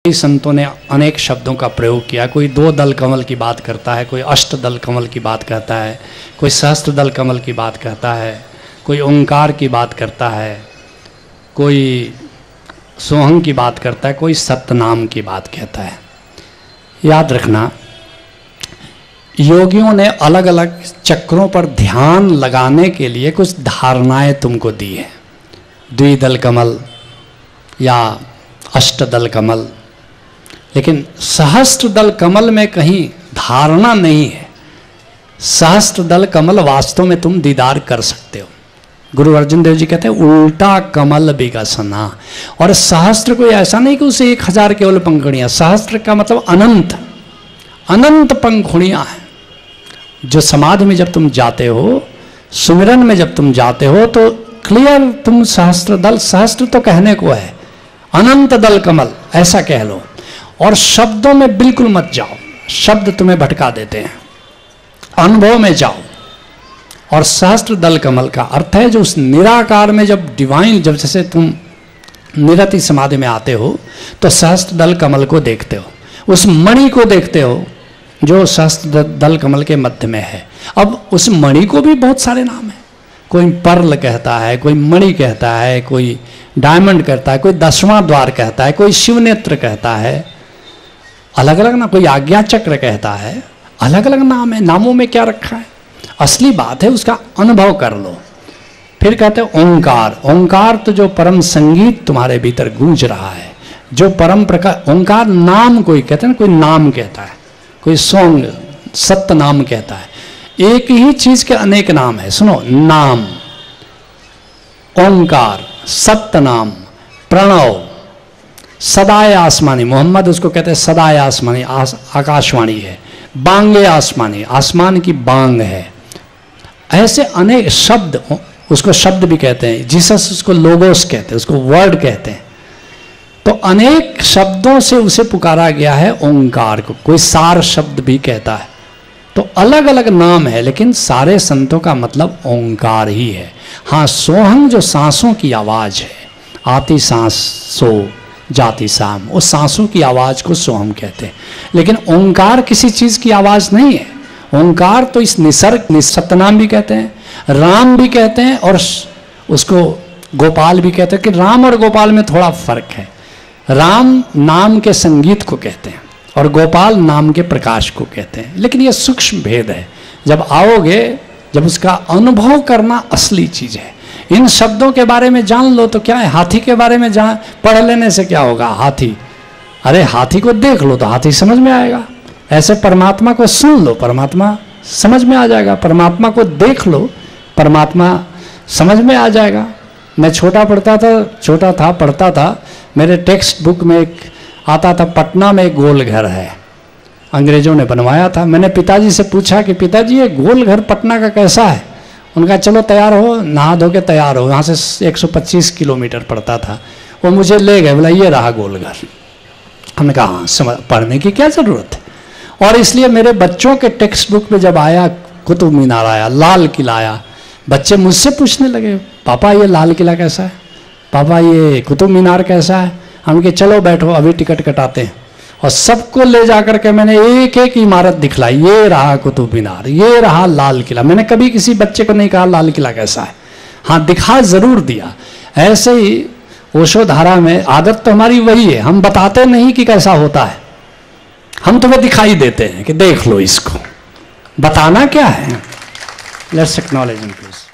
कई संतों ने अनेक शब्दों का प्रयोग किया। कोई 2 दल कमल की बात करता है, कोई 8 दल कमल की बात करता है, कोई सहस्त्र दल कमल की बात करता है, कोई ओंकार की बात करता है, कोई सोहंग की बात करता है, कोई सतनाम की बात कहता है। याद रखना, योगियों ने अलग अलग चक्रों पर ध्यान लगाने के लिए कुछ धारणाएं तुमको दी है। द्विदल कमल या अष्टदल कमल, लेकिन सहस्त्र दल कमल में कहीं धारणा नहीं है। सहस्त्र दल कमल वास्तव में तुम दीदार कर सकते हो। गुरु अर्जुन देव जी कहते हैं उल्टा कमल विकसना। और सहस्त्र कोई ऐसा नहीं कि उसे 1000 केवल पंखुड़ियां, सहस्त्र का मतलब अनंत अनंत पंखुड़ियां हैं। जो समाधि में जब तुम जाते हो, सुमिरन में जब तुम जाते हो, तो क्लियर तुम सहस्त्र दल, सहस्त्र तो कहने को है, अनंत दल कमल ऐसा कह लो। और शब्दों में बिल्कुल मत जाओ, शब्द तुम्हें भटका देते हैं। अनुभव में जाओ। और सहस्त्र दल कमल का अर्थ है जो उस निराकार में जब डिवाइन, जब जैसे तुम निरति समाधि में आते हो तो सहस्त्र दल कमल को देखते हो, उस मणि को देखते हो जो सहस्त्र दल कमल के मध्य में है। अब उस मणि को भी बहुत सारे नाम हैं। कोई पर्ल कहता है, कोई मणि कहता है, कोई डायमंड कहता है, कोई 10वां द्वार कहता है, कोई शिवनेत्र कहता है, अलग अलग ना, कोई आज्ञा चक्र कहता है, अलग अलग नाम है। नामों में क्या रखा है? असली बात है उसका अनुभव कर लो। फिर कहते हैं ओंकार। ओंकार तो जो परम संगीत तुम्हारे भीतर गूंज रहा है, जो परम प्रकार। ओंकार नाम कोई कहते हैं ना, कोई नाम कहता है, कोई सॉन्ग सत्य नाम कहता है। एक ही चीज के अनेक नाम है। सुनो, नाम, ओंकार, सत्य नाम, प्रणव, सदाए आसमानी, मोहम्मद उसको कहते हैं सदाए आसमानी, आकाशवाणी है। बांगे आसमानी, आसमान की बांग है। ऐसे अनेक शब्द, उसको शब्द भी कहते हैं। जीसस उसको लोगोस कहते हैं, उसको वर्ड कहते हैं। तो अनेक शब्दों से उसे पुकारा गया है ओंकार को। कोई सार शब्द भी कहता है। तो अलग अलग नाम है, लेकिन सारे संतों का मतलब ओंकार ही है। हाँ, सोहंग जो सांसों की आवाज है, आती सांस सो जाती शाम, उस सांसों की आवाज को सोहम कहते हैं। लेकिन ओंकार किसी चीज की आवाज नहीं है। ओंकार तो इस निसर्ग, सतनाम भी कहते हैं, राम भी कहते हैं, और उसको गोपाल भी कहते हैं। कि राम और गोपाल में थोड़ा फर्क है। राम नाम के संगीत को कहते हैं और गोपाल नाम के प्रकाश को कहते हैं। लेकिन यह सूक्ष्म भेद है। जब आओगे, जब उसका अनुभव करना असली चीज है। इन शब्दों के बारे में जान लो तो क्या है, हाथी के बारे में जान पढ़ लेने से क्या होगा? हाथी, अरे हाथी को देख लो तो हाथी समझ में आएगा। ऐसे परमात्मा को सुन लो, परमात्मा समझ में आ जाएगा। परमात्मा को देख लो, परमात्मा समझ में आ जाएगा। मैं छोटा पढ़ता था, मेरे टेक्स्ट बुक में एक आता था, पटना में एक गोल घर है, अंग्रेजों ने बनवाया था। मैंने पिताजी से पूछा कि पिताजी ये गोल घर पटना का कैसा है? उनका चलो तैयार हो, नहा धो के तैयार हो। वहाँ से 125 किलोमीटर पड़ता था। वो मुझे ले गए, बोला ये रहा गोल घर। हमने कहा हाँ, समझ, पढ़ने की क्या ज़रूरत है। और इसलिए मेरे बच्चों के टेक्स्ट बुक में जब आया, कुतुब मीनार आया, लाल किला आया, बच्चे मुझसे पूछने लगे, पापा ये लाल किला कैसा है, पापा ये कुतुब मीनार कैसा है। हम कहे चलो बैठो, अभी टिकट कटाते हैं। और सबको ले जाकर के मैंने एक एक इमारत दिखलाई। ये रहा कुतुब मीनार, ये रहा लाल किला। मैंने कभी किसी बच्चे को नहीं कहा लाल किला कैसा है। हाँ, दिखा जरूर दिया। ऐसे ही ओशो धारा में आदत तो हमारी वही है, हम बताते नहीं कि कैसा होता है, हम तुम्हें दिखाई देते हैं कि देख लो इसको। बताना क्या है? Let's acknowledge him please.